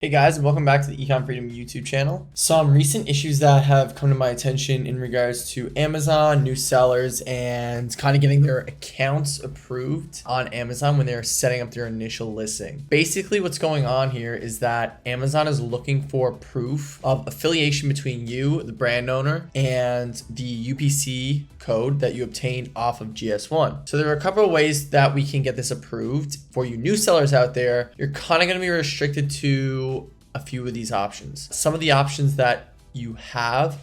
Hey guys, and welcome back to the Ecom Freedom YouTube channel. Some recent issues that have come to my attention in regards to Amazon, new sellers, and kind of getting their accounts approved on Amazon when they're setting up their initial listing. Basically, what's going on here is that Amazon is looking for proof of affiliation between you, the brand owner, and the UPC code that you obtained off of GS1. So there are a couple of ways that we can get this approved. For you new sellers out there, you're kind of going to be restricted to a few of these options. Some of the options that you have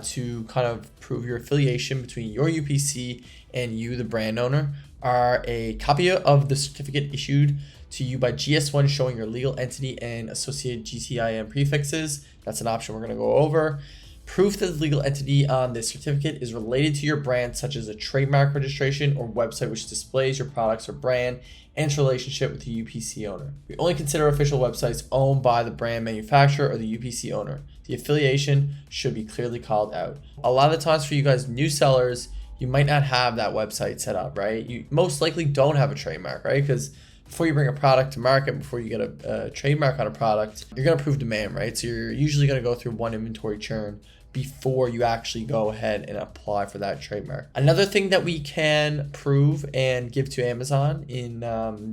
to kind of prove your affiliation between your UPC and you, the brand owner, are a copy of the certificate issued to you by GS1 showing your legal entity and associated GTIN prefixes. That's an option we're going to go over. Proof that the legal entity on this certificate is related to your brand, such as a trademark registration or website which displays your products or brand and its relationship with the UPC owner. We only consider official websites owned by the brand manufacturer or the UPC owner. The affiliation should be clearly called out. A lot of the times for you guys new sellers, you might not have that website set up, right? You most likely don't have a trademark, right? Because before you bring a product to market, before you get a trademark on a product, you're going to prove demand, right? So you're usually going to go through one inventory churn before you actually go ahead and apply for that trademark. Another thing that we can prove and give to Amazon in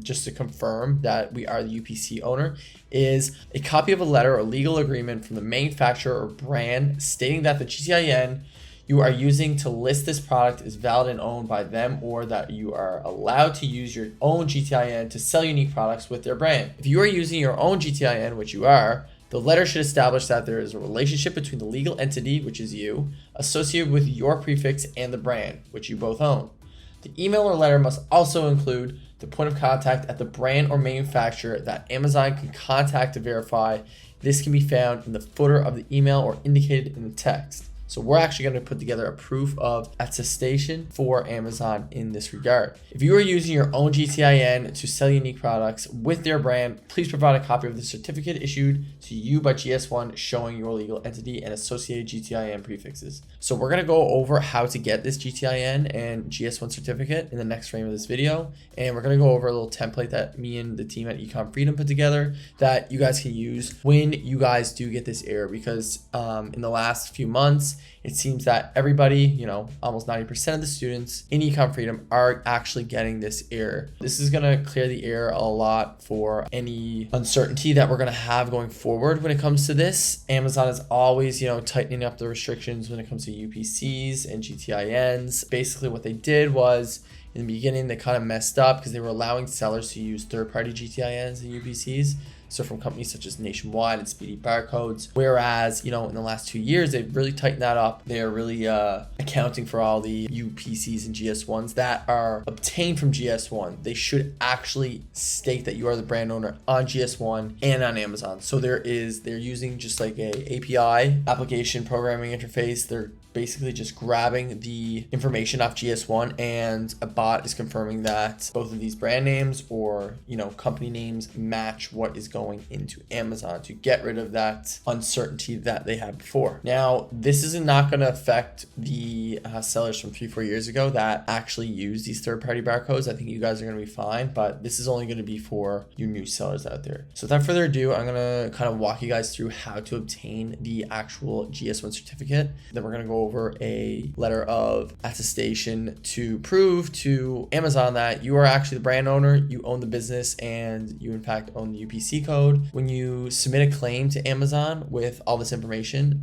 just to confirm that we are the UPC owner is a copy of a letter or legal agreement from the manufacturer or brand stating that the GTIN you are using to list this product is valid and owned by them, or that you are allowed to use your own GTIN to sell unique products with their brand. If you are using your own GTIN, which you are, the letter should establish that there is a relationship between the legal entity, which is you, associated with your prefix and the brand, which you both own. The email or letter must also include the point of contact at the brand or manufacturer that Amazon can contact to verify. This can be found in the footer of the email or indicated in the text. So we're actually going to put together a proof of attestation for Amazon in this regard. If you are using your own GTIN to sell unique products with their brand, please provide a copy of the certificate issued to you by GS1 showing your legal entity and associated GTIN prefixes. So we're going to go over how to get this GTIN and GS1 certificate in the next frame of this video. And we're going to go over a little template that me and the team at Ecom Freedom put together that you guys can use when you guys do get this error, because in the last few months, it seems that everybody, almost 90% of the students in Ecom Freedom are actually getting this error. This is going to clear the air a lot for any uncertainty that we're going to have going forward when it comes to this. Amazon is always, tightening up the restrictions when it comes to UPCs and GTINs. Basically what they did was, in the beginning, they kind of messed up because they were allowing sellers to use third-party GTINs and UPCs. So from companies such as Nationwide and Speedy Barcodes. Whereas, in the last 2 years, they've really tightened that up. They're really accounting for all the UPCs and GS1s that are obtained from GS1. They should actually state that you are the brand owner on GS1 and on Amazon. So they're using just like a API, application programming interface. They're basically just grabbing the information off GS1, and a bot is confirming that both of these brand names or company names match what is going into Amazon to get rid of that uncertainty that they had before. Now, this is not going to affect the sellers from 3-4 years ago that actually use these third-party barcodes. I think you guys are going to be fine, but this is only going to be for you new sellers out there. So without further ado, I'm going to kind of walk you guys through how to obtain the actual GS1 certificate. Then we're going to go over a letter of attestation to prove to Amazon that you are actually the brand owner, you own the business, and you in fact own the UPC code. When you submit a claim to Amazon with all this information,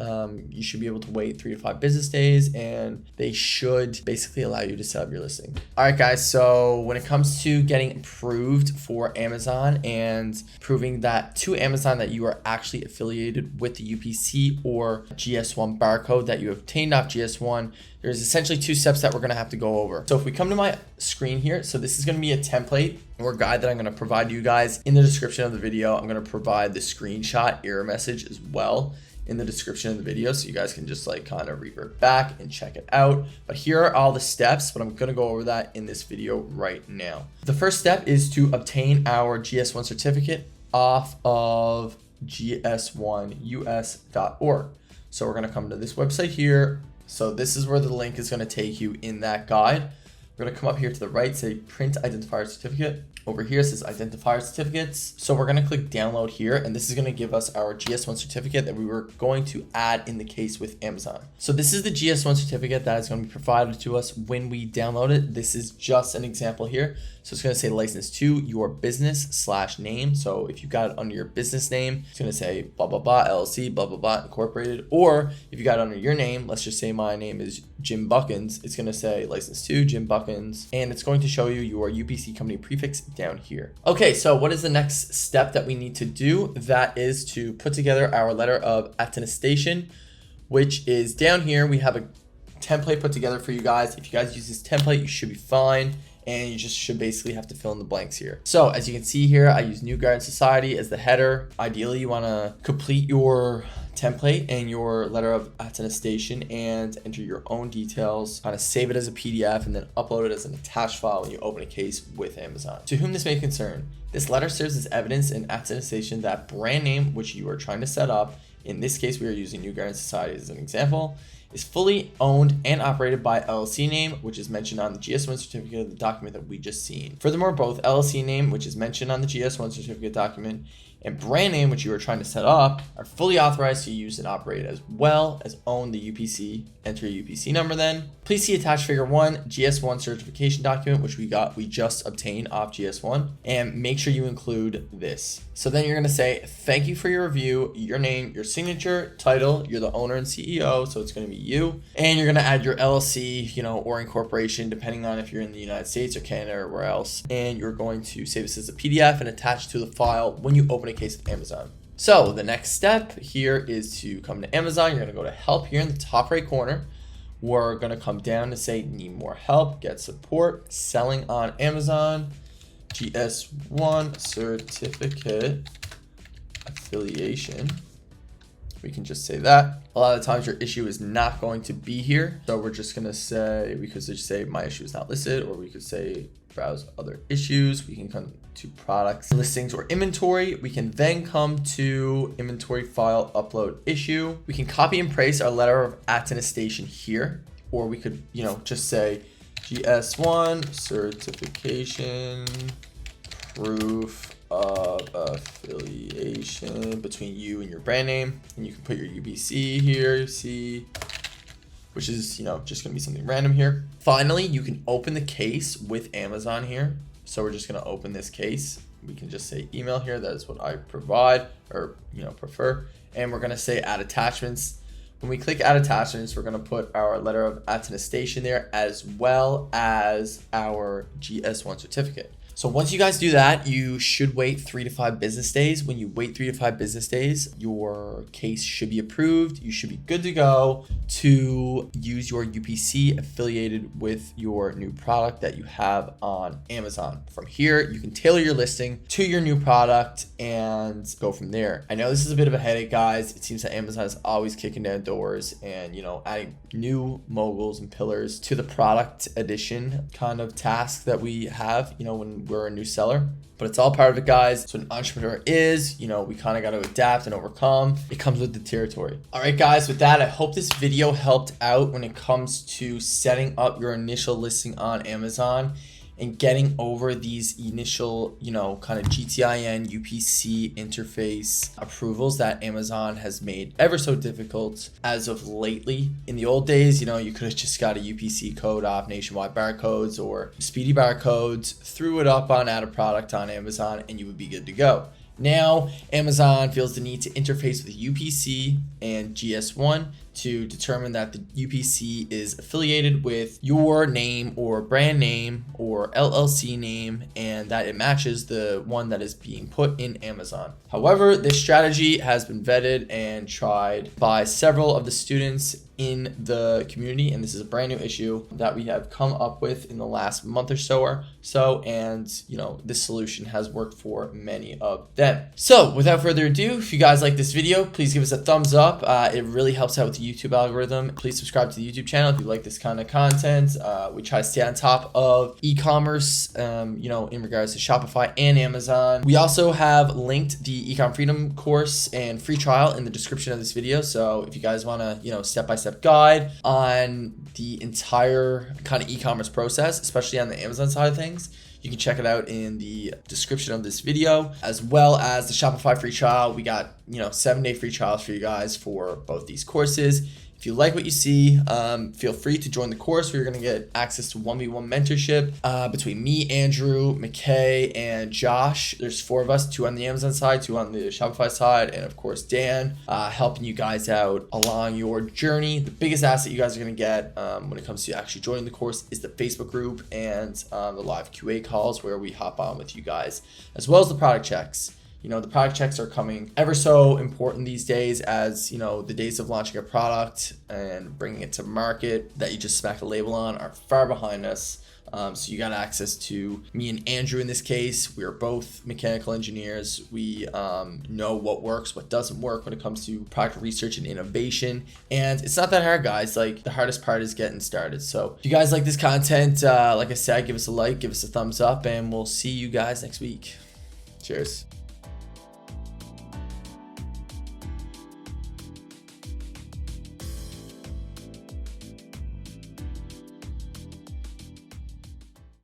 you should be able to wait 3 to 5 business days, and they should basically allow you to set up your listing. All right, guys. So when it comes to getting approved for Amazon and proving that to Amazon that you are actually affiliated with the UPC or GS1 barcode that you obtained off GS1, there's essentially 2 steps that we're going to have to go over. So if we come to my screen here, so this is going to be a template or guide that I'm going to provide you guys in the description of the video. I'm going to provide the screenshot error message as well in the description of the video, so you guys can just kind of revert back and check it out. But here are all the steps, but I'm going to go over that in this video right now. The first step is to obtain our GS1 certificate off of gs1us.org. So we're going to come to this website here. So this is where the link is going to take you in that guide. We're gonna come up here to the right, say print identifier certificate. Over here it says identifier certificates. So we're gonna click download here, and this is gonna give us our GS1 certificate that we were going to add in the case with Amazon. So this is the GS1 certificate that is gonna be provided to us when we download it. This is just an example here. So it's gonna say license to your business/name. So if you got it under your business name, it's gonna say blah, blah, blah, LLC, blah, blah, blah, incorporated. Or if you got it under your name, let's just say my name is Jim Buckins, it's gonna say license to Jim Buckins, and it's going to show you your UPC company prefix down here. Okay, so what is the next step that we need to do? That is to put together our letter of attestation, which is down here. We have a template put together for you guys. If you guys use this template, you should be fine. And you just should basically have to fill in the blanks here. So as you can see here, I use New Garden Society as the header. Ideally, you want to complete your template and your letter of attestation and enter your own details, kind of save it as a PDF and then upload it as an attached file when you open a case with Amazon. To whom this may concern, this letter serves as evidence and attestation that brand name which you are trying to set up, in this case we are using New Garden Society as an example, is fully owned and operated by LLC name, which is mentioned on the GS1 certificate of the document that we just seen. Furthermore, both LLC name, which is mentioned on the GS1 certificate document, and brand name, which you are trying to set up, are fully authorized to use and operate as well as own the UPC. Enter a UPC number then. Please see attached figure 1, GS1 certification document, which we just obtained off GS1, and make sure you include this. So then you're gonna say, thank you for your review, your name, your signature, title, you're the owner and CEO, so it's gonna be you, and you're gonna add your LLC, or incorporation, depending on if you're in the United States or Canada or where else, and you're going to save this as a PDF and attach to the file when you open a case with Amazon. So the next step here is to come to Amazon. You're gonna go to help here in the top right corner. We're gonna come down to say need more help, get support, selling on Amazon, GS1 certificate, affiliation. We can just say that. A lot of the times your issue is not going to be here. So we're just gonna say, we could just say my issue is not listed, or we could say browse other issues. We can come to products, listings, or inventory. We can then come to inventory file upload issue. We can copy and paste our letter of attestation here, or we could, just say GS1 certification proof of affiliation between you and your brand name, and you can put your UPC here, see, which is, just gonna be something random here. Finally, you can open the case with Amazon here. So we're just gonna open this case. We can just say email here. That is what I provide or, prefer. And we're gonna say add attachments. When we click add attachments, we're gonna put our letter of attestation there as well as our GS1 certificate. So once you guys do that, you should wait 3 to 5 business days. When you wait 3 to 5 business days, your case should be approved. You should be good to go to use your UPC affiliated with your new product that you have on Amazon. From here, you can tailor your listing to your new product and go from there. I know this is a bit of a headache, guys. It seems that Amazon is always kicking down doors and, adding new moguls and pillars to the product edition kind of task that we have, when we're a new seller. But it's all part of it, guys. That's what an entrepreneur is. We kind of got to adapt and overcome. It comes with the territory. All right, guys, with that, I hope this video helped out when it comes to setting up your initial listing on Amazon and getting over these initial, kind of GTIN UPC interface approvals that Amazon has made ever so difficult as of lately. In the old days, you could have just got a UPC code off nationwide barcodes or speedy barcodes, threw it up on add a product on Amazon, and you would be good to go. Now, Amazon feels the need to interface with UPC and GS1 to determine that the UPC is affiliated with your name or brand name or LLC name and that it matches the one that is being put in Amazon. However, this strategy has been vetted and tried by several of the students in the community, and this is a brand new issue that we have come up with in the last month or so, and this solution has worked for many of them. So without further ado, if you guys like this video, please give us a thumbs up. It really helps out with the YouTube algorithm. Please subscribe to the YouTube channel if you like this kind of content. We try to stay on top of e-commerce, in regards to Shopify and Amazon. We also have linked the Ecom Freedom course and free trial in the description of this video. So if you guys want to, step-by-step guide on the entire kind of e-commerce process, especially on the Amazon side of things, you can check it out in the description of this video, as well as the Shopify free trial. We got, 7-day free trials for you guys for both these courses. If you like what you see, feel free to join the course where you're going to get access to 1v1 mentorship between me, Andrew, McKay, and Josh. There's 4 of us, 2 on the Amazon side, 2 on the Shopify side, and of course Dan, helping you guys out along your journey. The biggest asset you guys are going to get when it comes to actually joining the course is the Facebook group and the live QA calls where we hop on with you guys, as well as the product checks. The product checks are coming ever so important these days, as, the days of launching a product and bringing it to market that you just smack a label on are far behind us. So you got access to me and Andrew in this case. We are both mechanical engineers. We know what works, what doesn't work when it comes to product research and innovation. And it's not that hard, guys. Like, the hardest part is getting started. So if you guys like this content, like I said, give us a like, give us a thumbs up, and we'll see you guys next week. Cheers.